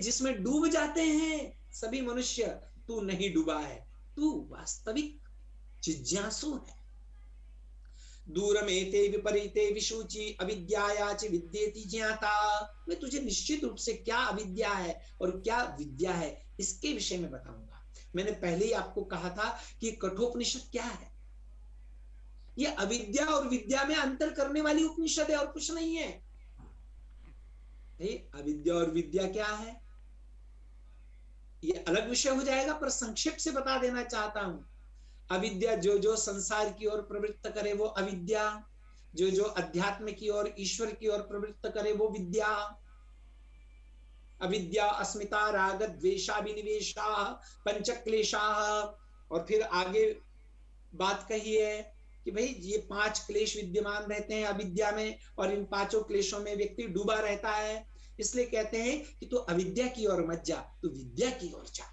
जिसमें डूब जाते हैं सभी मनुष्य, तू नहीं डूबा है, तू वास्तविक जिज्ञासु है। दूरमेते विपरीते विशुचि अविद्यायाच विद्येति ज्ञाता। मैं तुझे निश्चित रूप से क्या अविद्या है और क्या विद्या है इसके विषय में बताऊंगा। मैंने पहले ही आपको कहा था कि कठोपनिषद क्या है। ये अविद्या और विद्या में अंतर करने वाली उपनिषद है और कुछ नहीं है। अविद्या और विद्या क्या है ये अलग विषय हो जाएगा, पर संक्षेप से बता देना चाहता हूं। अविद्या जो जो संसार की ओर प्रवृत्त करे वो अविद्या, जो जो अध्यात्म की ओर ईश्वर की ओर प्रवृत्त करे वो विद्या। अविद्या अस्मिता राग द्वेषाभिनिवेशा पंचक्लेशा। और फिर आगे बात कही है कि भाई ये 5 क्लेश विद्यमान रहते हैं अविद्या में, और इन 5 क्लेशों में व्यक्ति डूबा रहता है। इसलिए कहते हैं कि तू अविद्या की ओर मत जा, तू विद्या की ओर जा।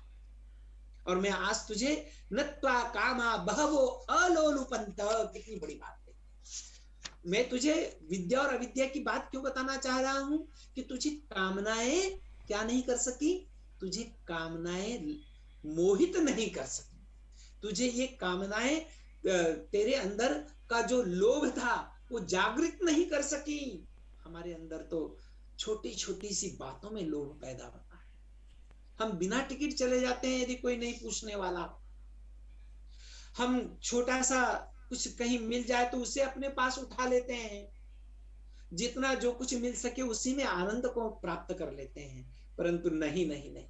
और मैं आज तुझे नत्वा कामा बहवो अलोलुपंत, कितनी बड़ी बात है। मैं तुझे विद्या और अविद्या की बात क्यों बताना चाह रहा हूं कि तुझे कामनाएं क्या नहीं कर सकी, तुझे कामनाएं मोहित नहीं कर सकी। तुझे ये कामनाएं तेरे अंदर का जो लोभ था वो जागृत नहीं कर सकी। हमारे अंदर तो छोटी छोटी सी बातों में लोभ पैदा होता है। हम बिना टिकट चले जाते हैं यदि कोई नहीं पूछने वाला। हम छोटा सा कुछ कहीं मिल जाए तो उसे अपने पास उठा लेते हैं। जितना जो कुछ मिल सके उसी में आनंद को प्राप्त कर लेते हैं। परंतु नहीं नहीं नहीं,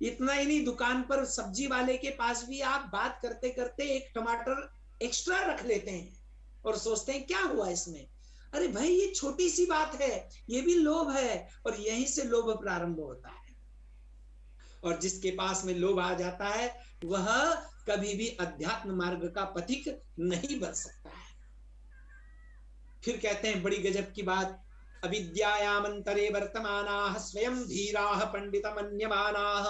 इतना ही नहीं, दुकान पर सब्जी वाले के पास भी आप बात करते करते एक टमाटर एक्स्ट्रा रख लेते हैं और सोचते हैं क्या हुआ इसमें। अरे भाई ये छोटी सी बात है, ये भी लोभ है, और यहीं से लोभ प्रारंभ होता है। और जिसके पास में लोभ आ जाता है वह कभी भी अध्यात्म मार्ग का पथिक नहीं बन सकता है। फिर कहते हैं बड़ी गजब की बात, अविद्यायामंतरे वर्तमानाः स्वयं धीराः पंडितमन्यमानाः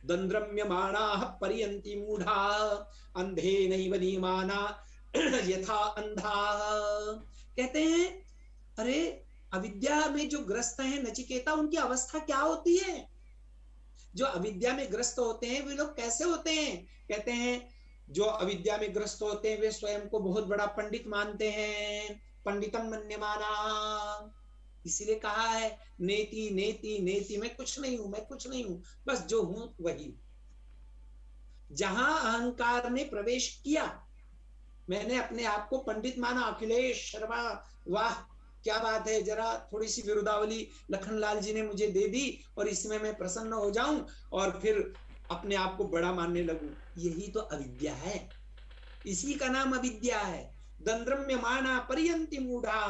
दंद्रम्यमाणाः पर्यन्ति मूढ़ाः अंधेनैव नीयमाना यथा अंधाः। कहते हैं अरे अविद्या में जो ग्रस्त हैं नचिकेता, उनकी अवस्था क्या होती है। जो अविद्या में ग्रस्त होते हैं वे लोग कैसे होते हैं। कहते हैं जो अविद्या में ग्रस्त होते हैं वे स्वयं को बहुत बड़ा पंडित मानते हैं, पंडितम मन्यमाना। इसीलिए कहा है नेति नेति नेति, मैं कुछ नहीं हूं, मैं कुछ नहीं हूं, बस जो हूं वही। जहां अहंकार ने प्रवेश किया, मैंने अपने आप को पंडित माना, अखिलेश शर्मा, वाह क्या बात है, जरा थोड़ी सी विरुदावली लखनलाल जी ने मुझे दे दी और इसमें मैं प्रसन्न हो जाऊं और फिर अपने आप को बड़ा मानने लगूं। यही तो अविद्या है, इसी का नाम अविद्या है। दंद्रम्यमाना पर्यन्ति मूढ़ा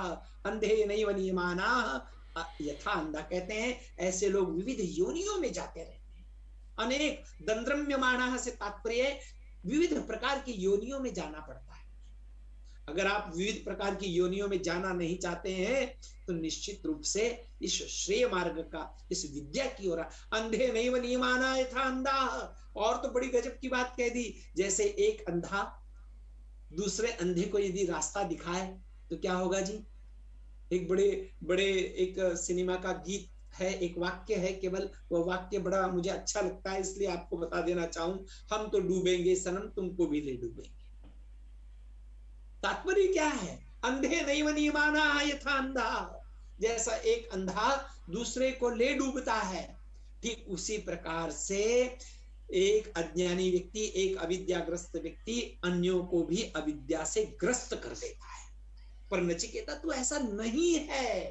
अंधे नैव नीयमाना यथा अंधा। कहते हैं ऐसे लोग विविध योनियों में जाते रहते हैं। अनेक दंद्रम्यमाना से तात्पर्य विविध प्रकार की योनियों में जाना पड़ता है। अगर आप विविध प्रकार की योनियों में जाना नहीं चाहते हैं तो निश्चित रूप से इस श्रेय मार्ग का, इस विद्या की ओर। अंधे नैव नीयमाना यथा अंधा। और तो बड़ी गजब की बात कह दी, जैसे एक अंधा दूसरे अंधे को यदि रास्ता दिखाए तो क्या होगा जी। एक बड़े बड़े एक सिनेमा का गीत है, एक वाक्य है केवल, वह वाक्य बड़ा मुझे अच्छा लगता है इसलिए आपको बता देना चाहूं, हम तो डूबेंगे सनम तुमको भी ले डूबेंगे। तात्पर्य क्या है, अंधे नैव नीयमाना यथा अंधा। जैसा एक अंधा दूसरे को ले डूबता है, ठीक उसी प्रकार से एक अज्ञानी व्यक्ति, एक अविद्याग्रस्त व्यक्ति अन्यों को भी अविद्या से ग्रस्त कर देता है। पर नचिकेता तू ऐसा नहीं है,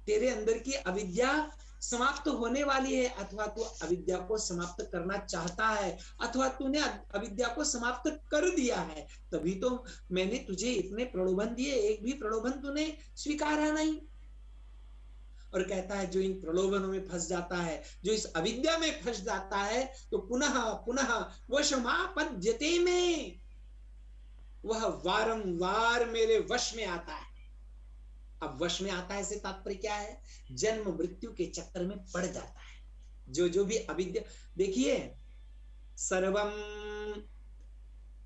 तेरे अंदर की अविद्या समाप्त होने वाली है, अथवा तू अविद्या को समाप्त करना चाहता है, अथवा तूने अविद्या को समाप्त कर दिया है। तभी तो मैंने तुझे इतने प्रलोभन दिए, एक भी प्रलोभन तूने स्वीकारा नहीं। और कहता है जो इन प्रलोभनों में फंस जाता है, जो इस अविद्या में फंस जाता है, तो पुनः पुनः वशमापद्यते में, वह वारंवार मेरे वश में आता है। अब वश में आता है से तात्पर्य क्या है, जन्म मृत्यु के चक्कर में पड़ जाता है। जो जो भी अविद्या, देखिए सर्वम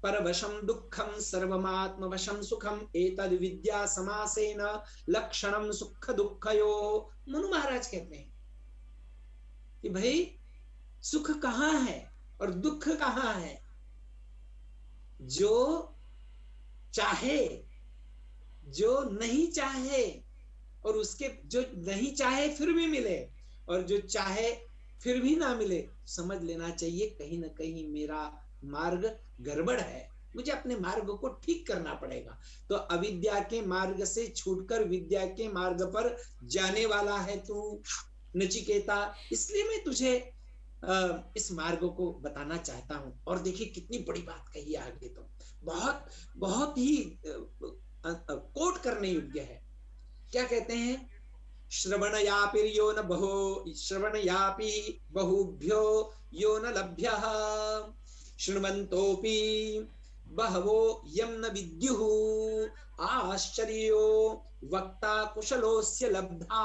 परवशम दुखम सर्वमात्मवशम सुखम एतद् विद्या समासेन लक्षणम सुख दुखयो। मनु महाराज कहते हैं कि भाई सुख कहाँ है और दुख कहाँ है। जो चाहे, जो नहीं चाहे, और उसके जो नहीं चाहे फिर भी मिले, और जो चाहे फिर भी ना मिले, समझ लेना चाहिए कहीं ना कहीं मेरा मार्ग गड़बड़ है, मुझे अपने मार्ग को ठीक करना पड़ेगा। तो अविद्या के मार्ग से छूटकर विद्या के मार्ग पर जाने वाला है तू नचिकेता, इसलिए मैं तुझे इस मार्ग को बताना चाहता हूं। और देखिए कितनी बड़ी बात कही आगे, तो बहुत बहुत ही कोट करने योग्य है। क्या कहते हैं, श्रवणयापि न बहु श्रवणयापि बहुभ्यो यो न लभ्यः शृण्वन्तोऽपि बहवो यं न विद्युः आश्चर्यो वक्ता कुशलोस्य लब्धा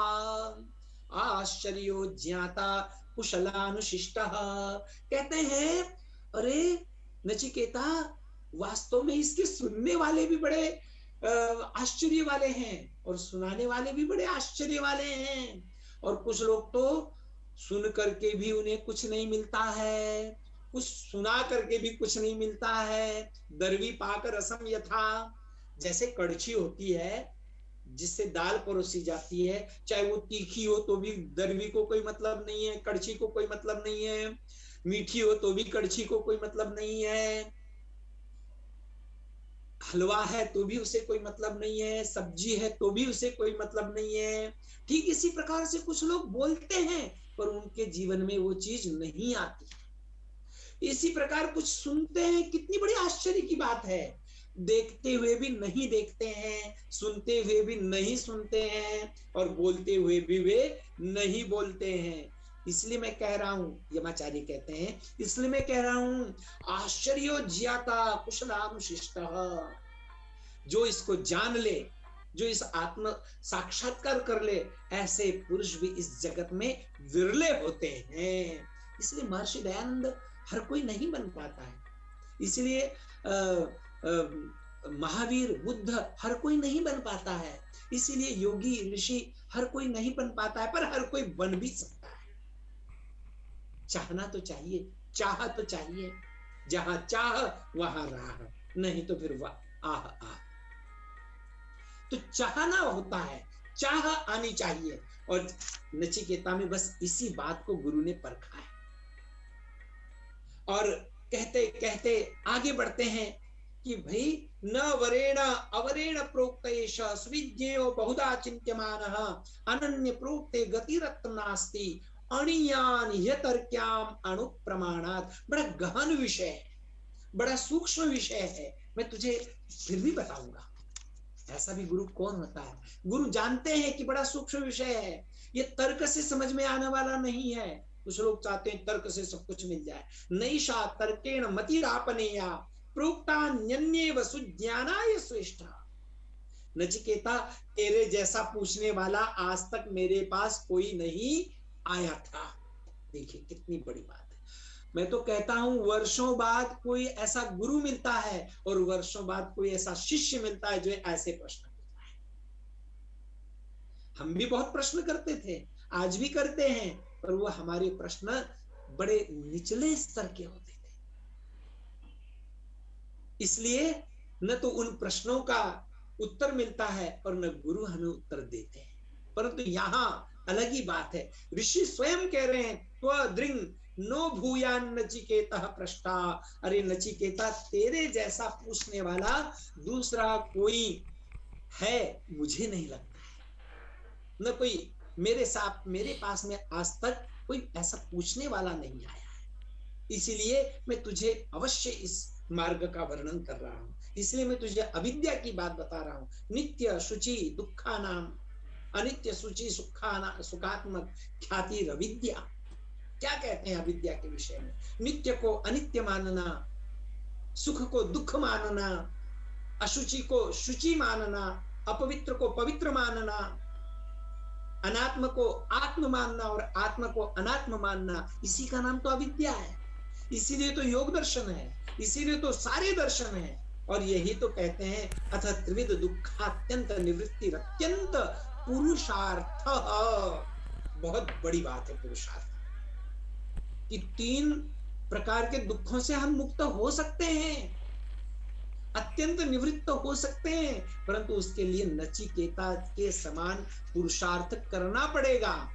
आश्चर्यो ज्ञाता कुशलानुशिष्टः। कहते हैं अरे नचिकेता, वास्तव में इसके सुनने वाले भी बड़े आश्चर्य वाले हैं और सुनाने वाले भी बड़े आश्चर्य वाले हैं। और कुछ लोग तो सुन करके भी उन्हें कुछ नहीं मिलता है, कुछ सुना करके भी कुछ नहीं मिलता है। दरवी पाकर रसम यथा, जैसे कड़छी होती है जिससे दाल परोसी जाती है, चाहे वो तीखी हो तो भी दरवी को कोई मतलब नहीं है, कड़छी को कोई मतलब नहीं है, मीठी हो तो भी कड़छी को कोई मतलब नहीं है, हलवा है तो भी उसे कोई मतलब नहीं है, सब्जी है तो भी उसे कोई मतलब नहीं है। ठीक इसी प्रकार से कुछ लोग बोलते हैं पर उनके जीवन में वो चीज नहीं आती। इसी प्रकार कुछ सुनते हैं, कितनी बड़ी आश्चर्य की बात है, देखते हुए भी नहीं देखते हैं, सुनते हुए भी नहीं सुनते हैं, और बोलते हुए भी वे नहीं बोलते हैं। इसलिए मैं कह रहा हूं, यमाचार्य कहते हैं, इसलिए मैं कह रहा हूं आश्चर्यो ज्ञाता कुशलानुशिष्टः। जो इसको जान ले, जो इस आत्म साक्षात्कार कर ले, ऐसे पुरुष भी इस जगत में विरले होते हैं। इसलिए महर्षि दयानंद हर कोई नहीं बन पाता है, इसलिए महावीर बुद्ध हर कोई नहीं बन पाता है, इसीलिए योगी ऋषि हर कोई नहीं बन पाता है, पर हर कोई बन भी सकता है। चाहना तो चाहिए, चाह तो चाहिए, जहां चाह वहां राह, नहीं तो फिर वाह आह आह। तो चाहना होता है, चाह आनी चाहिए, और नचिकेता में बस इसी बात को गुरु ने परखा है। और कहते कहते आगे बढ़ते हैं कि भाई न वरेण अवरेण प्रोक्त एष सुविज्ञेयो बहुधा चिन्त्यमानः अनन्य प्रोक्ते गतिरत्र नास्ति अणीयान यतर्क्याम अणुप्रमाणात्। बड़ा गहन विषय है, बड़ा सूक्ष्म विषय है, मैं तुझे फिर भी बताऊंगा। ऐसा भी गुरु कौन होता है, गुरु जानते हैं कि बड़ा सूक्ष्म विषय है, ये तर्क से समझ में आने वाला नहीं है। कुछ लोग चाहते हैं तर्क से सब कुछ मिल जाए, नैषा तर्केण मतिरापनेया प्रोक्ता न्यन्येव सुज्ञानाय श्रेष्ठा। नचिकेता, तेरे जैसा पूछने वाला आज तक मेरे पास कोई नहीं आया था। देखिए कितनी बड़ी बात है। मैं तो कहता हूं वर्षों बाद कोई ऐसा गुरु मिलता है और वर्षों बाद कोई ऐसा शिष्य मिलता है जो ऐसे प्रश्न करता है। हम भी बहुत प्रश्न करते थे, आज भी करते हैं, पर वो हमारे प्रश्न बड़े निचले स्तर के होते थे। इसलिए न तो उन प्रश्नों का उत्तर मिलता है और न गुरु हमें उत्तर देते हैं। परंतु यहां अलग ही बात है, ऋषि स्वयं कह रहे हैं त्वदृङ् नो भूयान नचिकेतः पृष्ठा। अरे नचिकेता, तेरे जैसा पूछने वाला दूसरा कोई है मुझे नहीं लगता है, न कोई मेरे पास में आज तक कोई ऐसा पूछने वाला नहीं आया है। इसीलिए मैं तुझे अवश्य इस मार्ग का वर्णन कर रहा हूं, इसलिए मैं तुझे अविद्या की बात बता रहा हूं। नित्य शुचि दुखानाम अनित्य सूची सुखात्मक ख्याति अविद्या। क्या कहते हैं अविद्या के विषय में, नित्य को अनित्य मानना, सुख को दुख मानना, अशुचि को शुचि मानना, अपवित्र को पवित्र मानना, अनात्म को आत्म मानना और आत्मा को अनात्म मानना, इसी का नाम तो अविद्या है। इसीलिए तो योग दर्शन है, इसीलिए तो सारे दर्शन है। और यही तो कहते हैं अथ त्रिविध दुखात्यंत निवृत्ति अत्यंत पुरुषार्थ। बहुत बड़ी बात है पुरुषार्थ। कि 3 प्रकार के दुखों से हम मुक्त हो सकते हैं, अत्यंत निवृत्त हो सकते हैं, परंतु उसके लिए नचिकेता के समान पुरुषार्थ करना पड़ेगा।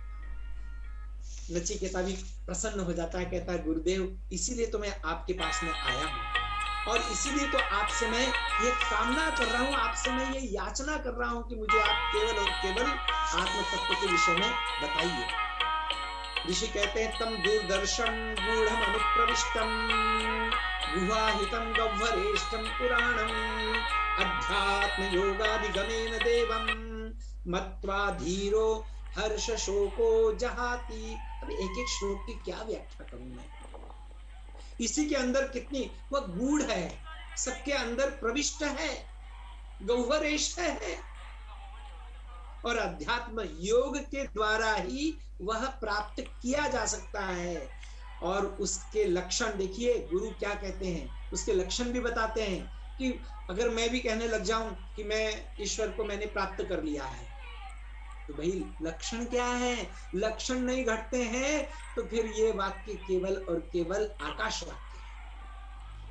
नचिकेता भी प्रसन्न हो जाता है, कहता है गुरुदेव इसीलिए तो मैं आपके पास में आया हूं, और इसीलिए तो आपसे मैं ये कामना कर रहा हूं, आपसे मैं ये याचना कर रहा हूं कि मुझे आप केवल और केवल आत्म तत्व के विषय में बताइए। ऋषि कहते हैं तम दूरदर्शन गूढ़म अनुप्रविष्टम गुहाहितम गह्वरेष्ठम पुराणम अध्यात्म योगाधिगमेन देवम मत्वा धीरो हर्ष शोको जहाती। अब एक एक श्लोक की क्या व्याख्या करूं मैं, इसी के अंदर कितनी वह गूढ़ है, सबके अंदर प्रविष्ट है, गह्वरेष्ठ है, और अध्यात्म योग के द्वारा ही वह प्राप्त किया जा सकता है। और उसके लक्षण देखिए गुरु क्या कहते हैं, उसके लक्षण भी बताते हैं कि अगर मैं भी कहने लग जाऊं कि मैं ईश्वर को मैंने प्राप्त कर लिया है, तो भाई लक्षण क्या है, लक्षण नहीं घटते हैं तो फिर ये वाक्य केवल और केवल आकाश वाक्य है,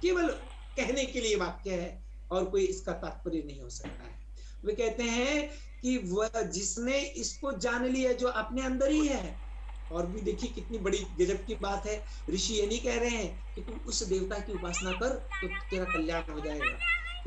केवल कहने के लिए वाक्य है और कोई इसका तात्पर्य नहीं हो सकता है। वे कहते हैं कि वह जिसने इसको जान लिया जो अपने अंदर ही है। और भी देखिए कितनी बड़ी गजब की बात है, ऋषि ये नहीं कह रहे हैं कि तू उस देवता की उपासना कर तो तेरा कल्याण हो जाएगा,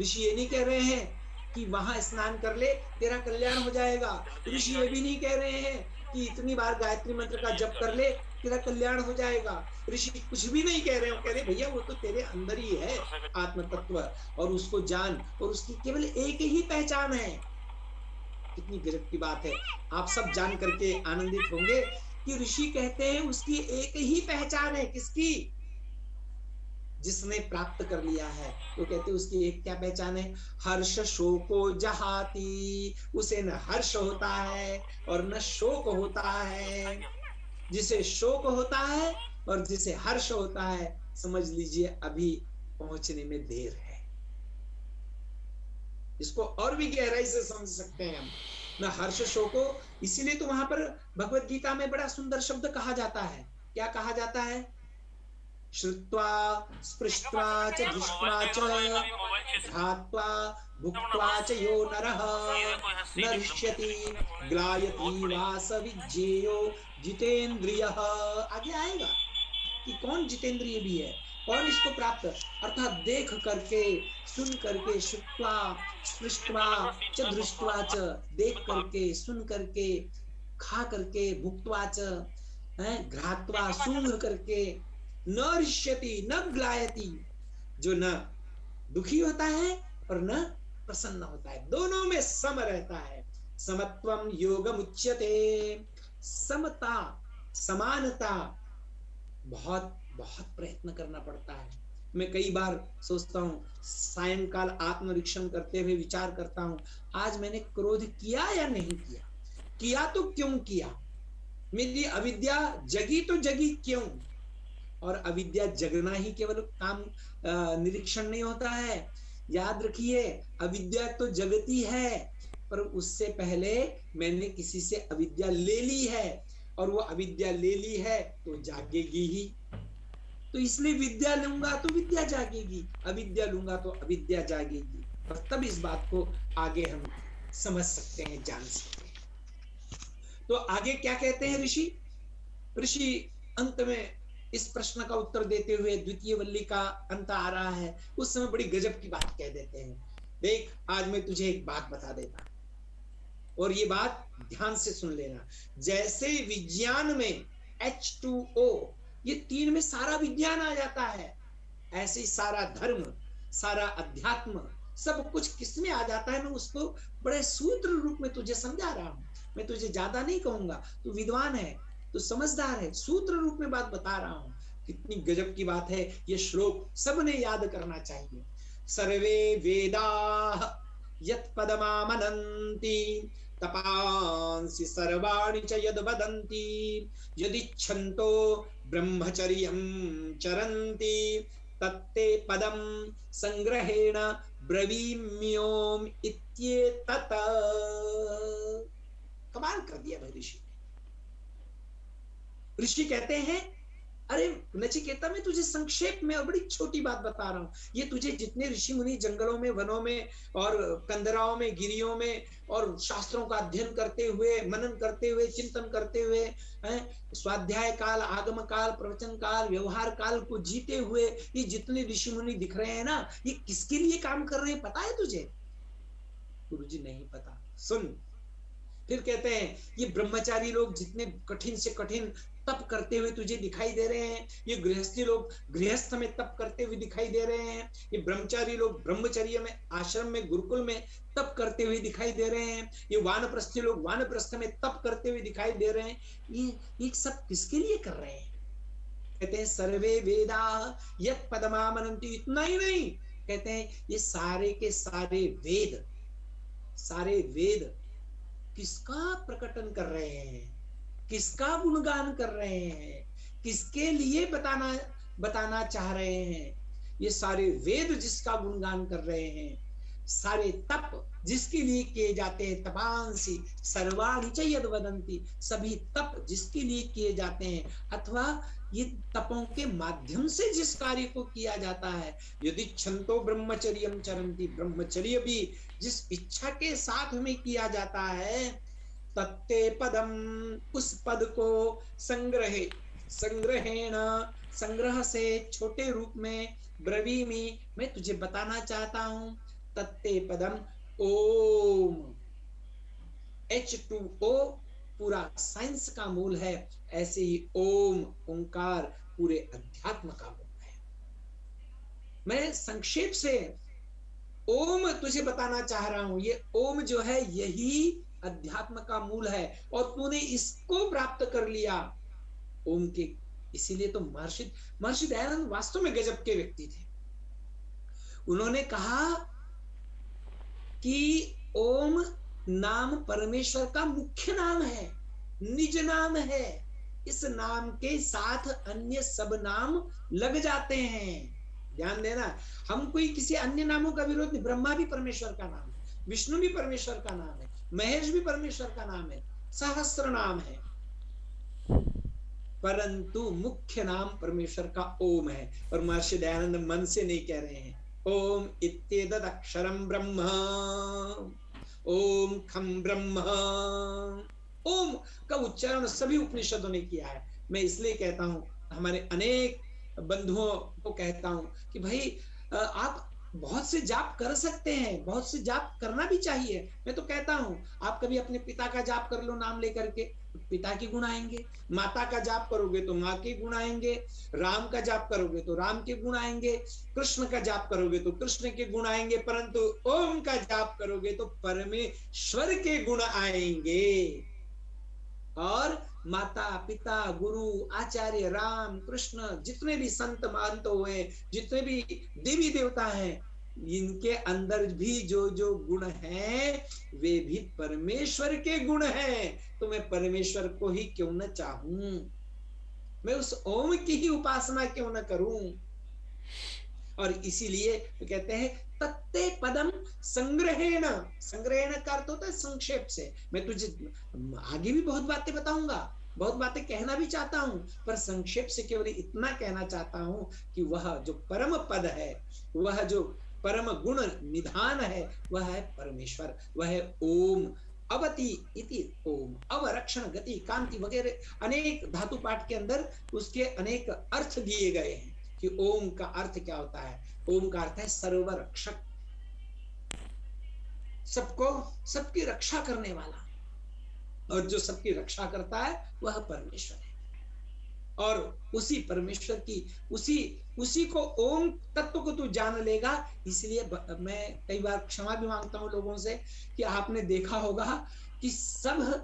ऋषि ये नहीं कह रहे हैं कि वहां स्नान कर ले तेरा कल्याण हो जाएगा, ऋषि ये भी नहीं कह रहे हैं कि इतनी बार गायत्री मंत्र का जप कर ले तेरा कल्याण हो जाएगा, ऋषि कुछ भी नहीं कह रहे हो, कह रहे भैया वो तो तेरे अंदर ही है आत्म तत्व, और उसको जान, और उसकी केवल एक ही पहचान है। कितनी गजब की बात है, आप सब जान करके आनंदित होंगे कि ऋषि कहते हैं उसकी एक ही पहचान है, किसकी, जिसने प्राप्त कर लिया है, तो कहते हैं उसकी एक क्या पहचान है, हर्ष शोको जहाती, उसे न हर्ष होता है और न शोक होता है। जिसे शोक होता है और जिसे हर्ष होता है, समझ लीजिए अभी पहुंचने में देर है। इसको और भी गहराई से समझ सकते हैं हम, न हर्ष शोको, इसीलिए तो वहां पर भगवत गीता में बड़ा सुंदर शब्द कहा जाता है, क्या कहा जाता है, श्रुत्वा स्पृष्ट्वा च दृष्ट्वा च ध्यात्वा भुक्त्वा च यो नरः न ऋष्यति ग्लायति वा स विज्ञेयो जितेन्द्रियः। आगे आएगा कि कौन जितेंद्रिय भी है, कौन इसको प्राप्त, अर्थात देख करके, सुन करके, श्रुत्वा स्पृष्ट्वा च दृष्ट्वा च, देख करके, सुन करके, खा करके, भुक्त्वा च, घ्रात्वा सूंघ करके, न ऋष्यति न ग्लायति, जो न दुखी होता है और न प्रसन्न होता है, दोनों में सम रहता है। समत्वम योगम उच्यते, समता समानता बहुत बहुत प्रयत्न करना पड़ता है। मैं कई बार सोचता हूँ, सायंकाल आत्मनिरीक्षण करते हुए विचार करता हूँ, आज मैंने क्रोध किया या नहीं किया, किया तो क्यों किया, मेरी अविद्या जगी तो जगी क्यों, और अविद्या जगना ही केवल काम निरीक्षण नहीं होता है, याद रखिए अविद्या तो जगती है, पर उससे पहले मैंने किसी से अविद्या ले ली है, और वो अविद्या ले ली है तो जागेगी ही, तो इसलिए विद्या लूंगा तो विद्या जागेगी, अविद्या लूंगा तो अविद्या जागेगी, और तब इस बात को आगे हम समझ सकते हैं, जान सकते हैं। तो आगे क्या कहते हैं ऋषि, ऋषि अंत में इस प्रश्न का उत्तर देते हुए, द्वितीय वल्ली का अंत आ रहा है, उस समय बड़ी गजब की बात कह देते हैं, देख आज मैं तुझे एक बात बता देता, और ये बात ध्यान से सुन लेना, जैसे विज्ञान में H2O, ये 3 में सारा विज्ञान आ जाता है, ऐसे ही सारा धर्म, सारा अध्यात्म, सब कुछ किसमें आ जाता है, मैं उसको बड़े सूत्र रूप में तुझे समझा रहा हूं, मैं तुझे ज्यादा नहीं कहूंगा, तू विद्वान है, तो समझदार है, सूत्र रूप में बात बता रहा हूं। कितनी गजब की बात है, ये श्लोक सबने याद करना चाहिए। सर्वे वेदाः यत्पदमामनन्ति तपांसि सर्वाणि च यद् वदन्ति यदिच्छन्तो ब्रह्मचर्यं चरन्ति तत्ते पदं संग्रहेण ब्रवीम्योम इत्येतत्। कमाल कर दिया भाई ऋषि। ऋषि कहते हैं अरे नचिकेता, मैं तुझे संक्षेप में और बड़ी छोटी बात बता रहा हूँ। ये तुझे जितने ऋषि मुनि जंगलों में, वनों में और कंदराओं में, गिरियों में और शास्त्रों का अध्ययन करते हुए, मनन करते हुए, चिंतन करते हुए, स्वाध्याय काल, आगम काल, प्रवचन काल, व्यवहार काल को जीते हुए ये जितने ऋषि मुनि दिख रहे हैं ना, ये किसके लिए काम कर रहे हैं पता है तुझे? गुरुजी नहीं पता। सुन, फिर कहते हैं ये ब्रह्मचारी लोग जितने कठिन से कठिन तप करते हुए तुझे दिखाई दे रहे हैं, ये गृहस्थी लोग गृहस्थ में तप करते हुए दिखाई दे रहे हैं, ये ब्रह्मचारी लोग ब्रह्मचर्य में, आश्रम में, गुरुकुल में तप करते हुए दिखाई दे रहे हैं, ये वानप्रस्थी लोग वानप्रस्थ में तप करते हुए दिखाई दे रहे हैं। ये सब किसके लिए कर रहे हैं? कहते हैं सर्वे वेदा यत् पदमामनन्ति। इतना ही नहीं, कहते हैं ये सारे के सारे वेद, सारे वेद किसका प्रकटन कर रहे हैं, किसका गुणगान कर रहे हैं, किसके लिए बताना चाह रहे हैं? ये सारे वेद जिसका गुणगान कर रहे हैं, सारे तप जिसके लिए किए जाते हैं, तपांसी सर्वाणि च यद् वदन्ति, सभी तप जिसके लिए किए जाते हैं, अथवा ये तपों के माध्यम से जिस कार्य को किया जाता है, यदि छंतो ब्रह्मचर्यम चरंती, ब्रह्मचर्य भी जिस इच्छा के साथ में किया जाता है, तत्ते पदम, उस पद को संग्रहेण, संग्रह से छोटे रूप में, ब्रवीमि, मैं तुझे बताना चाहता हूं, तत्ते पदम ओम। H2O पूरा साइंस का मूल है, ऐसे ही ओम, ओंकार पूरे अध्यात्म का मूल है। मैं संक्षेप से ओम तुझे बताना चाह रहा हूं। ये ओम जो है यही अध्यात्म का मूल है, और तूने इसको प्राप्त कर लिया ओम के। इसीलिए तो महर्षि दयानंद वास्तव में गजब के व्यक्ति थे। उन्होंने कहा कि ओम नाम परमेश्वर का मुख्य नाम है, निज नाम है। इस नाम के साथ अन्य सब नाम लग जाते हैं। ध्यान देना, हम कोई किसी अन्य नामों का विरोध नहीं। ब्रह्मा भी परमेश्वर का नाम है, विष्णु भी परमेश्वर का नाम है, महेश भी परमेश्वर का नाम है, सहस्त्र नाम है, परंतु मुख्य नाम परमेश्वर का ओम है। और महर्षि दयानंद मन से नहीं कह रहे हैं ओम इत्येतद् अक्षरम ब्रह्म, ओम खम ब्रह्म। ओम का उच्चारण सभी उपनिषदों ने किया है। मैं इसलिए कहता हूं, हमारे अनेक बंधुओं को कहता हूं कि भाई आप बहुत से जाप कर सकते हैं, बहुत से जाप करना भी चाहिए। मैं तो कहता हूं आप कभी अपने पिता का जाप कर लो नाम लेकर के, पिता के गुण आएंगे। माता का जाप करोगे तो माँ के गुण आएंगे, राम का जाप करोगे तो राम के गुण आएंगे, कृष्ण का जाप करोगे तो कृष्ण के गुण आएंगे, परंतु ओम का जाप करोगे तो परमेश्वर के गुण आएंगे। और माता पिता गुरु आचार्य राम कृष्ण जितने भी संत महंत हुए, जितने भी देवी देवता हैं, इनके अंदर भी जो जो गुण हैं वे भी परमेश्वर के गुण हैं। तो मैं परमेश्वर को ही क्यों न चाहूं, मैं उस ओम की ही उपासना क्यों न करूं। और इसीलिए तो कहते हैं तत्ते पदम संग्रहेण। संग्रहेण का अर्थ होता है संक्षेप से। मैं तुझे आगे भी बहुत बातें बताऊंगा, बहुत बातें कहना भी चाहता हूं, पर संक्षेप से केवल इतना कहना चाहता हूं कि वह जो परम पद है, वह जो परम गुण निधान है, वह है परमेश्वर, वह है ओम। अवति इति ओम, अवरक्षण गति कांति वगैरह अनेक धातु पाठ के अंदर उसके अनेक अर्थ दिए गए हैं कि ओम का अर्थ क्या होता है। ओम का अर्थ है सर्वरक्षक, सबको, सबकी रक्षा करने वाला, और जो सबकी रक्षा करता है वह परमेश्वर है। और उसी परमेश्वर की उसी को ओम तत्व को तू जान लेगा। इसलिए मैं कई बार क्षमा भी मांगता हूं लोगों से कि आपने देखा होगा कि सब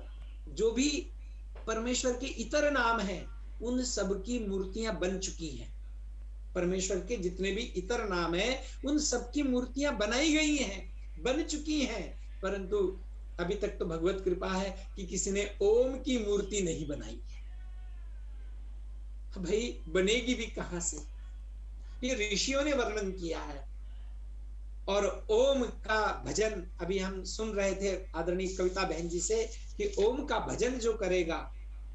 जो भी परमेश्वर के इतर नाम हैं उन सब की मूर्तियां बन चुकी हैं। परमेश्वर के जितने भी इतर नाम हैं उन सब की मूर्तियां बनाई गई हैं, बन चुकी हैं, परंतु अभी तक तो भगवत कृपा है कि किसी ने ओम की मूर्ति नहीं बनाई है। भाई बनेगी भी कहां से, ये ऋषियों ने वर्णन किया है। और ओम का भजन अभी हम सुन रहे थे आदरणीय कविता बहन जी से कि ओम का भजन जो करेगा,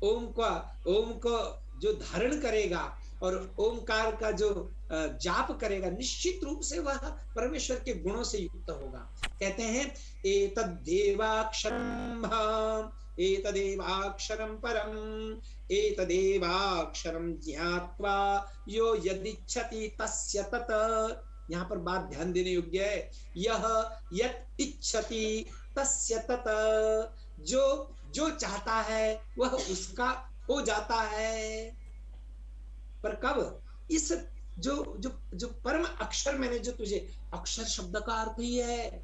ओम को जो धारण करेगा, और ओमकार का जो जाप करेगा निश्चित रूप से वह परमेश्वर के गुणों से युक्त होगा। कहते हैं एतद्देवाक्षरम एतदेवाक्षरम परम एतदेवाक्षरम ज्ञात्वा यो यदिच्छति तस्य तत्। यहाँ पर बात ध्यान देने योग्य है। यह यत् इच्छति तस्य तत्, जो जो चाहता है वह उसका हो जाता है। पर कब? इस जो जो जो परम अक्षर, मैंने जो तुझे, अक्षर शब्द का अर्थ ही है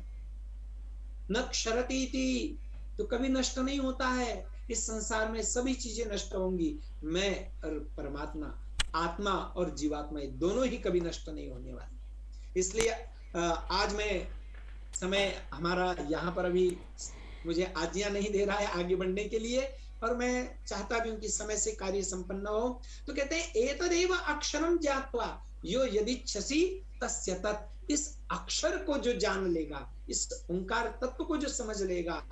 न क्षरती थी, तो कभी नष्ट नहीं होता है। इस संसार में सभी चीजें नष्ट होंगी, मैं और परमात्मा, आत्मा और जीवात्मा दोनों ही कभी नष्ट नहीं होने वाली। इसलिए आज मैं, समय हमारा यहाँ पर अभी मुझे आज्ञा नहीं दे रहा है आगे बढ़ने के लिए, और मैं चाहता भी हूं कि समय से कार्य संपन्न हो। तो कहते हैं एतदेव अक्षरम ज्ञात्वा यो यदिच्छसि तस्य तत्। इस अक्षर को जो जान लेगा, इस ओंकार तत्व को जो समझ लेगा,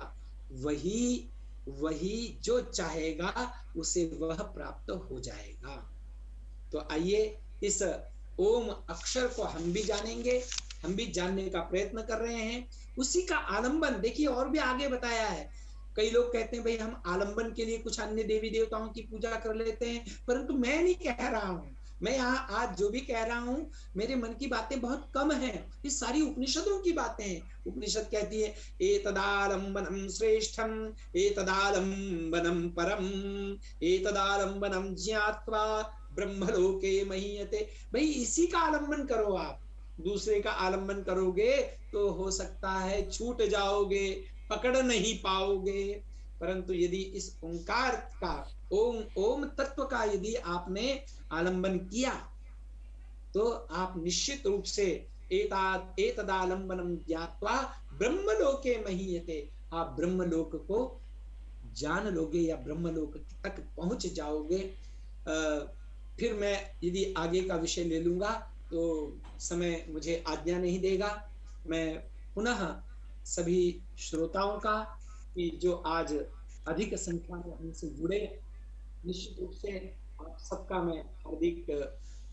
वही जो चाहेगा उसे वह प्राप्त हो जाएगा। तो आइए इस ओम अक्षर को हम भी जानेंगे, हम भी जानने का प्रयत्न कर रहे हैं। उसी का आलंबन देखिए और भी आगे बताया है। कई लोग कहते हैं भाई हम आलंबन के लिए कुछ अन्य देवी देवताओं की पूजा कर लेते हैं, परंतु मैं नहीं कह रहा हूं। मैं यहाँ आज जो भी कह रहा हूं, मेरे मन की बातें बहुत कम हैं, ये सारी उपनिषदों की बातें हैं। उपनिषद कहती है एतदालंबनम श्रेष्ठम एतदालंबनम परम एतदालंबनम ज्ञात्वा ब्रह्मलोके महीयते। भाई इसी का आलंबन करो। आप दूसरे का आलंबन करोगे तो हो सकता है छूट जाओगे, पकड़ नहीं पाओगे। परंतु यदि इस ओंकार का, ओम ओम तत्व का यदि आपने आलंबन किया, तो आप निश्चित रूप से एतदालंबनम ज्ञात्वा ब्रह्मलोके महीयते, आप ब्रह्मलोक को जान लोगे या ब्रह्मलोक तक पहुंच जाओगे। फिर मैं यदि आगे का विषय ले लूंगा तो समय मुझे आज्ञा नहीं देगा। मैं पुनः सभी श्रोताओं का, कि जो आज अधिक संख्या में हमसे जुड़े, निश्चित रूप से आप सबका मैं हार्दिक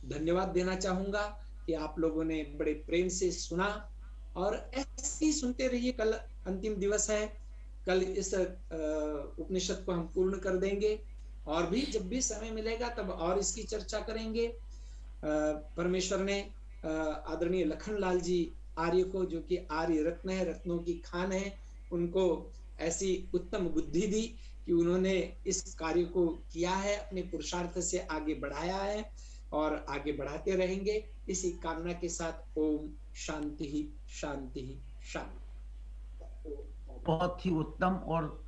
धन्यवाद देना चाहूंगा कि आप लोगों ने बड़े प्रेम से सुना, और ऐसे ही सुनते रहिए। कल अंतिम दिवस है, कल इस उपनिषद को हम पूर्ण कर देंगे, और भी जब भी समय मिलेगा तब और इसकी चर्चा करेंगे। परमेश्वर ने आदरणीय लखनलाल जी आर्य को, जो कि आर्य रत्न है, रत्नों की खान है, उनको ऐसी उत्तम बुद्धि दी कि उन्होंने इस कार्य को किया है, अपने पुरुषार्थ से आगे बढ़ाया है और आगे बढ़ाते रहेंगे। इसी कामना के साथ ओम शांति ही शांति ही शांति। बहुत ही उत्तम और